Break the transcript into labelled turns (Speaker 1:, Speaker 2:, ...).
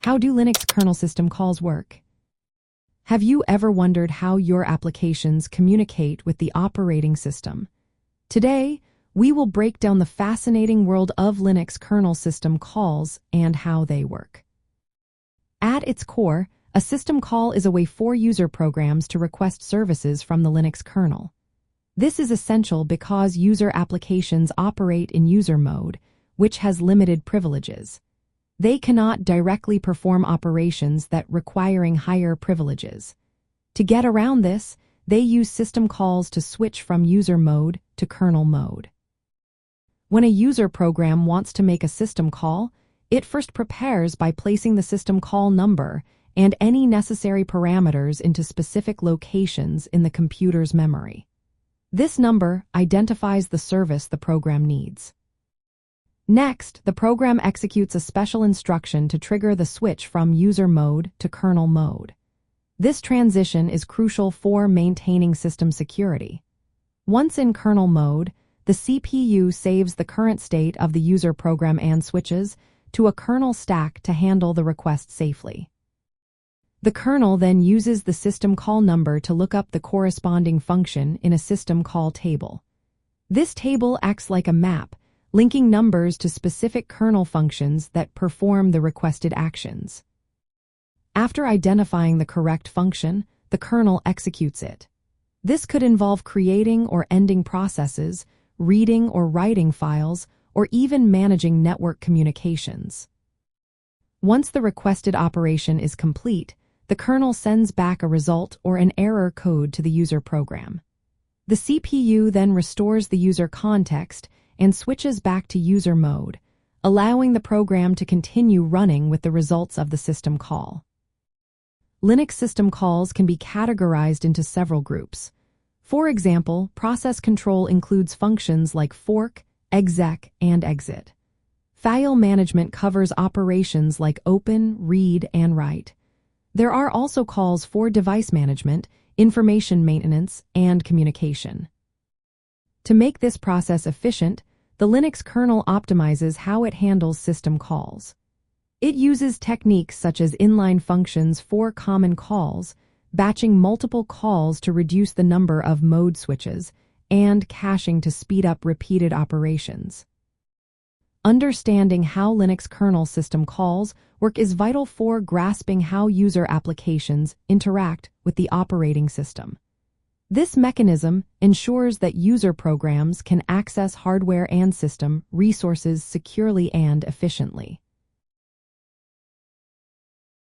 Speaker 1: How do Linux kernel system calls work? Have you ever wondered how your applications communicate with the operating system? Today, we will break down the fascinating world of Linux kernel system calls and how they work. At its core, a system call is a way for user programs to request services from the Linux kernel. This is essential because user applications operate in user mode, which has limited privileges. They cannot directly perform operations that requiring higher privileges. To get around this, they use system calls to switch from user mode to kernel mode. When a user program wants to make a system call, it first prepares by placing the system call number and any necessary parameters into specific locations in the computer's memory. This number identifies the service the program needs. Next, the program executes a special instruction to trigger the switch from user mode to kernel mode. This transition is crucial for maintaining system security. Once in kernel mode, the CPU saves the current state of the user program and switches to a kernel stack to handle the request safely. The kernel then uses the system call number to look up the corresponding function in a system call table. This table acts like a map, linking numbers to specific kernel functions that perform the requested actions. After identifying the correct function, the kernel executes it. This could involve creating or ending processes, reading or writing files, or even managing network communications. Once the requested operation is complete, the kernel sends back a result or an error code to the user program. The CPU then restores the user context and switches back to user mode, allowing the program to continue running with the results of the system call. Linux system calls can be categorized into several groups. For example, process control includes functions like fork, exec, and exit. File management covers operations like open, read, and write. There are also calls for device management, information maintenance, and communication. To make this process efficient, the Linux kernel optimizes how it handles system calls. It uses techniques such as inline functions for common calls, batching multiple calls to reduce the number of mode switches, and caching to speed up repeated operations. Understanding how Linux kernel system calls work is vital for grasping how user applications interact with the operating system. This mechanism ensures that user programs can access hardware and system resources securely and efficiently.